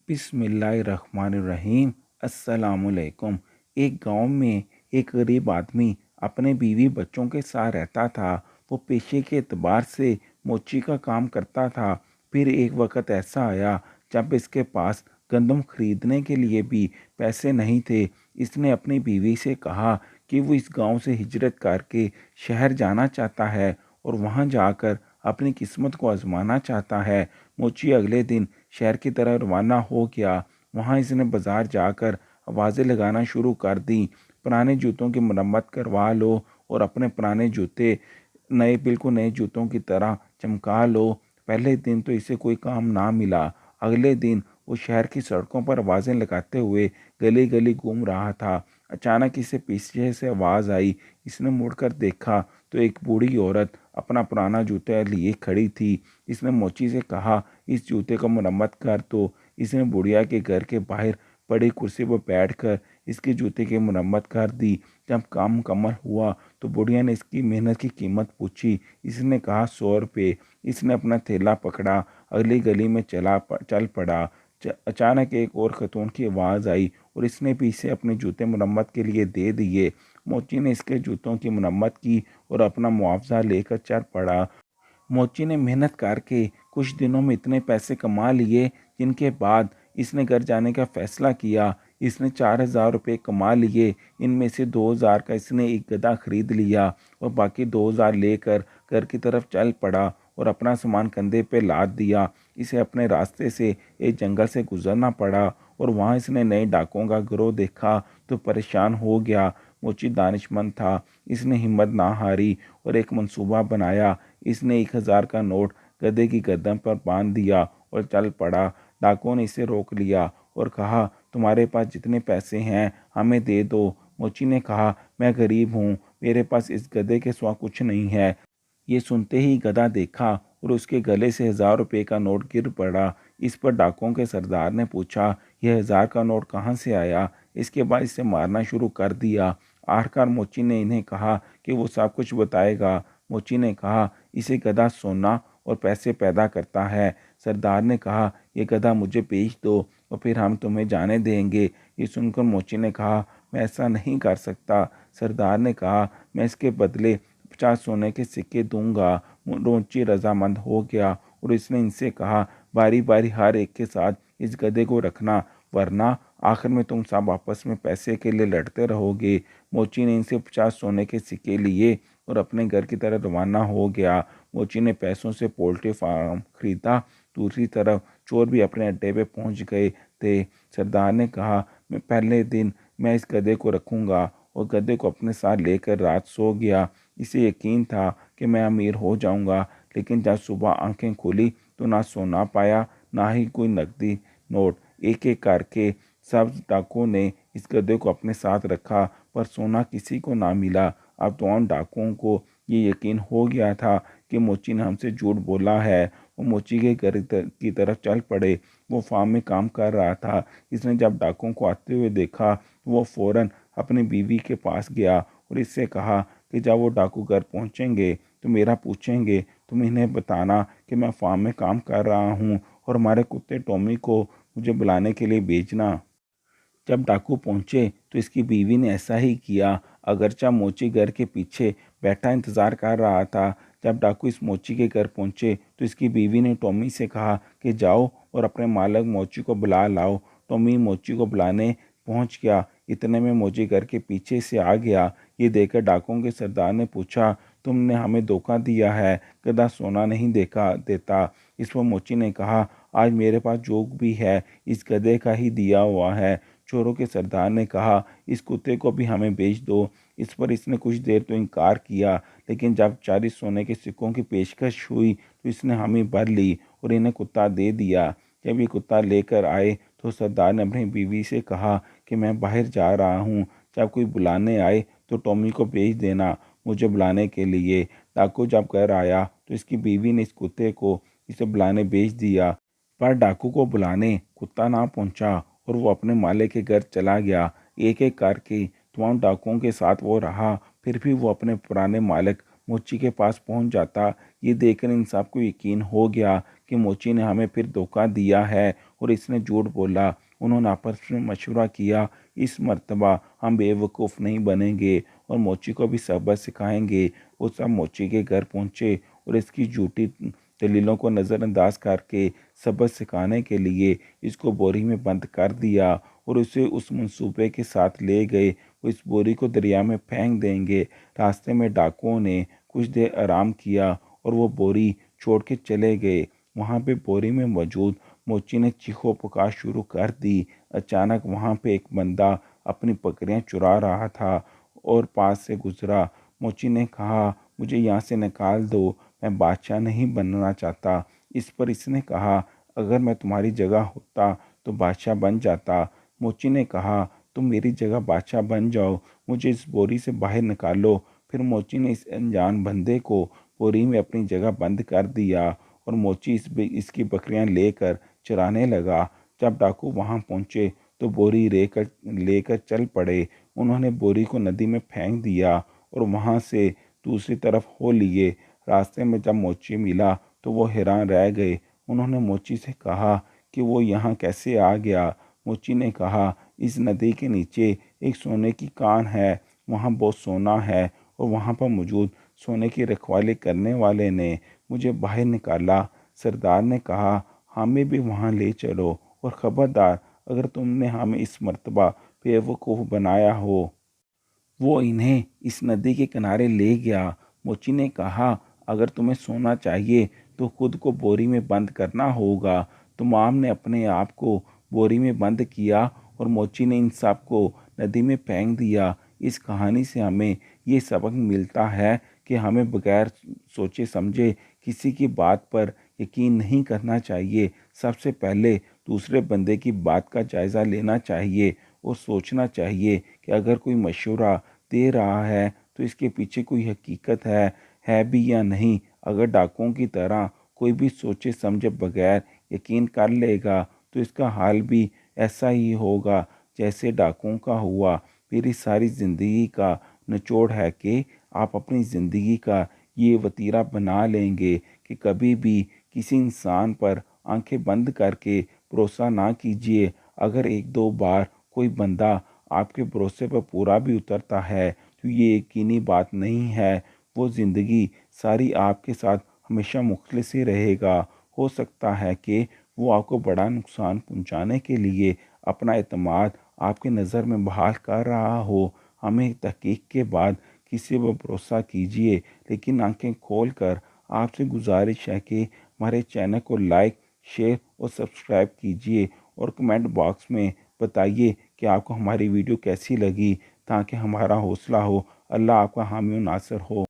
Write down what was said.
बिस्मिल्लाहिर्रहमानिर्रहीम। अस्सलामुअलैकुम। एक गांव में एक गरीब आदमी अपने बीवी बच्चों के साथ रहता था। वो पेशे के एतबार से मोची का काम करता था। फिर एक वक्त ऐसा आया जब इसके पास गंदम खरीदने के लिए भी पैसे नहीं थे। इसने अपनी बीवी से कहा कि वो इस गांव से हिजरत करके शहर जाना चाहता है और वहां जाकर अपनी किस्मत को आजमाना चाहता है। मोची अगले दिन शहर की तरह रवाना हो गया। वहाँ इसने बाजार जाकर आवाज़ें लगाना शुरू कर दी, पुराने जूतों की मरम्मत करवा लो और अपने पुराने जूते नए बिल्कुल नए जूतों की तरह चमका लो। पहले दिन तो इसे कोई काम ना मिला। अगले दिन वो शहर की सड़कों पर आवाज़ें लगाते हुए गली गली घूम रहा था। अचानक इसे पीछे से आवाज़ आई। इसने मुड़कर देखा तो एक बूढ़ी औरत अपना पुराना जूता लिए खड़ी थी। इसने मोची से कहा, इस जूते का मरम्मत कर दो। इसने बुढ़िया के घर के बाहर पड़ी कुर्सी पर बैठकर इसके जूते की मरम्मत कर दी। जब काम मुकम्मल हुआ तो बुढ़िया ने इसकी मेहनत की कीमत पूछी। इसने कहा 100 रुपये। इसने अपना थैला पकड़ा, अगली गली में चल पड़ा। अचानक एक और खतून की आवाज़ आई और इसने भी इसे अपने जूते मरम्मत के लिए दे दिए। मोची ने इसके जूतों की मरम्मत की और अपना मुआवजा लेकर चल पड़ा। मोची ने मेहनत करके कुछ दिनों में इतने पैसे कमा लिए जिनके बाद इसने घर जाने का फैसला किया। इसने 4,000 रुपये कमा लिए। इनमें से 2,000 का इसने एक गधा खरीद लिया और बाकी 2,000 लेकर घर की तरफ चल पड़ा और अपना सामान कंधे पे लाद दिया। इसे अपने रास्ते से एक जंगल से गुजरना पड़ा और वहाँ इसने नए डाकुओं का गिरोह देखा तो परेशान हो गया। मोची दानिशमंद था। इसने हिम्मत ना हारी और एक मंसूबा बनाया। इसने 1,000 का नोट गधे की गर्दन पर बांध दिया और चल पड़ा। डाकुओं ने इसे रोक लिया और कहा, तुम्हारे पास जितने पैसे हैं हमें दे दो। मोची ने कहा, मैं गरीब हूँ, मेरे पास इस गधे के सिवा कुछ नहीं है। ये सुनते ही गधा देखा और उसके गले से 1,000 रुपये का नोट गिर पड़ा। इस पर डाकुओं के सरदार ने पूछा, यह 1,000 का नोट कहाँ से आया? इसके बाद इसे मारना शुरू कर दिया। आखिरकार मोची ने इन्हें कहा कि वो सब कुछ बताएगा। मोची ने कहा, इसे गधा सोना और पैसे पैदा करता है। सरदार ने कहा, यह गधा मुझे बेच दो और फिर हम तुम्हें जाने देंगे। ये सुनकर मोची ने कहा, मैं ऐसा नहीं कर सकता। सरदार ने कहा, मैं इसके बदले 50 सोने के सिक्के दूंगा। मोची रजामंद हो गया और इसने इनसे कहा, बारी बारी हर एक के साथ इस गधे को रखना, वरना आखिर में तुम सब आपस में पैसे के लिए लड़ते रहोगे। मोची ने इनसे 50 सोने के सिक्के लिए और अपने घर की तरफ रवाना हो गया। मोची ने पैसों से पोल्ट्री फार्म खरीदा। दूसरी तरफ चोर भी अपने अड्डे पे पहुंच गए थे। सरदार ने कहा, मैं पहले दिन मैं इस गधे को रखूंगा और गधे को अपने साथ लेकर रात सो गया। इसे यकीन था कि मैं अमीर हो जाऊंगा, लेकिन जब सुबह आंखें खुली तो ना सोना पाया ना ही कोई नकदी नोट। एक एक करके सब डाकुओं ने इस गधे को अपने साथ रखा, पर सोना किसी को ना मिला। अब तो उन डाकुओं को ये यकीन हो गया था कि मोची ने हमसे झूठ बोला है। वो मोची के घर की तरफ चल पड़े। वो फार्म में काम कर रहा था। इसने जब डाकुओं को आते हुए देखा तो वो फौरन अपनी बीवी के पास गया और इससे कहा कि जब वो डाकू घर पहुंचेंगे तो मेरा पूछेंगे, तुम इन्हें बताना कि मैं फार्म में काम कर रहा हूँ और हमारे कुत्ते टॉमी को मुझे बुलाने के लिए भेजना। जब डाकू पहुंचे तो इसकी बीवी ने ऐसा ही किया। अगरचा मोची घर के पीछे बैठा इंतजार कर रहा था। जब डाकू इस मोची के घर पहुंचे तो इसकी बीवी ने टॉमी से कहा कि जाओ और अपने मालिक मोची को बुला लाओ। टॉमी मोची को बुलाने पहुंच गया। इतने में मोची घर के पीछे से आ गया। ये देखकर डाकुओं के सरदार ने पूछा, तुमने हमें धोखा दिया है, गधा सोना नहीं देखा देता। इस पर मोची ने कहा, आज मेरे पास जो भी है इस गधे का ही दिया हुआ है। चोरों के सरदार ने कहा, इस कुत्ते को भी हमें बेच दो। इस पर इसने कुछ देर तो इनकार किया, लेकिन जब 40 सोने के सिक्कों की पेशकश हुई तो इसने हामी भर ली और इन्हें कुत्ता दे दिया। जब ये कुत्ता लेकर आए तो सरदार ने अपनी बीवी से कहा कि मैं बाहर जा रहा हूँ, जब कोई बुलाने आए तो टॉमी को भेज देना मुझे बुलाने के लिए। डाकू जब घर आया तो इसकी बीवी ने इस कुत्ते को इसे बुलाने भेज दिया, पर डाकू को बुलाने कुत्ता ना पहुंचा और वो अपने मालिक के घर चला गया। एक एक करके तमाम डाकुओं के साथ वो रहा, फिर भी वो अपने पुराने मालिक मोची के पास पहुंच जाता। ये देखकर इन सबको यकीन हो गया कि मोची ने हमें फिर धोखा दिया है और इसने झूठ बोला। उन्होंने आपस में मशवरा किया, इस मर्तबा हम बेवकूफ़ नहीं बनेंगे और मोची को भी सबक सिखाएंगे। वो सब मोची के घर पहुँचे और इसकी झूठी दलीलों को नज़रअंदाज करके सबक सिखाने के लिए इसको बोरी में बंद कर दिया और उसे उस मंसूबे के साथ ले गए। वो इस बोरी को दरिया में फेंक देंगे। रास्ते में डाकुओं ने कुछ देर आराम किया और वो बोरी छोड़ के चले गए। वहाँ पे बोरी में मौजूद मोची ने चीखो पुकार शुरू कर दी। अचानक वहाँ पे एक बंदा अपनी बकरियाँ चुरा रहा था और पास से गुजरा। मोची ने कहा, मुझे यहाँ से निकाल दो, मैं बादशाह नहीं बनना चाहता। इस पर इसने कहा, अगर मैं तुम्हारी जगह होता तो बादशाह बन जाता। मोची ने कहा, तुम मेरी जगह बादशाह बन जाओ, मुझे इस बोरी से बाहर निकालो। फिर मोची ने इस अनजान बंदे को बोरी में अपनी जगह बंद कर दिया और मोची इसकी बकरियां लेकर चराने लगा। जब डाकू वहां पहुंचे तो बोरी लेकर चल पड़े। उन्होंने बोरी को नदी में फेंक दिया और वहां से दूसरी तरफ हो लिए। रास्ते में जब मोची मिला तो वो हैरान रह गए। उन्होंने मोची से कहा कि वो यहाँ कैसे आ गया। मोची ने कहा, इस नदी के नीचे एक सोने की कान है, वहाँ बहुत सोना है और वहाँ पर मौजूद सोने की रखवाली करने वाले ने मुझे बाहर निकाला। सरदार ने कहा, हमें भी वहाँ ले चलो और ख़बरदार, अगर तुमने हमें इस मर्तबा बेवकूफ़ बनाया हो। वो इन्हें इस नदी के किनारे ले गया। मोची ने कहा, अगर तुम्हें सोना चाहिए तो खुद को बोरी में बंद करना होगा। तमाम ने अपने आप को बोरी में बंद किया और मोची ने इन सब को नदी में फेंक दिया। इस कहानी से हमें ये सबक मिलता है कि हमें बगैर सोचे समझे किसी की बात पर यकीन नहीं करना चाहिए। सबसे पहले दूसरे बंदे की बात का जायज़ा लेना चाहिए और सोचना चाहिए कि अगर कोई मशवरा दे रहा है तो इसके पीछे कोई हकीकत है भी या नहीं। अगर डाकुओं की तरह कोई भी सोचे समझे बगैर यकीन कर लेगा तो इसका हाल भी ऐसा ही होगा जैसे डाकुओं का हुआ। मेरी सारी ज़िंदगी का निचोड़ है कि आप अपनी ज़िंदगी का ये वतीरा बना लेंगे कि कभी भी किसी इंसान पर आंखें बंद करके भरोसा ना कीजिए। अगर एक दो बार कोई बंदा आपके भरोसे पर पूरा भी उतरता है तो ये यकीनी बात नहीं है वो ज़िंदगी सारी आपके साथ हमेशा मुखलिस ही रहेगा। हो सकता है कि वो आपको बड़ा नुकसान पहुंचाने के लिए अपना एतमाद आपकी नज़र में बहाल कर रहा हो। हमें तहकीक के बाद किसी पर भरोसा कीजिए, लेकिन आंखें खोल कर आपसे गुजारिश है कि हमारे चैनल को लाइक, शेयर और सब्सक्राइब कीजिए और कमेंट बॉक्स में बताइए कि आपको हमारी वीडियो कैसी लगी, ताकि हमारा हौसला हो। अल्लाह आपका हामी और नासिर हो।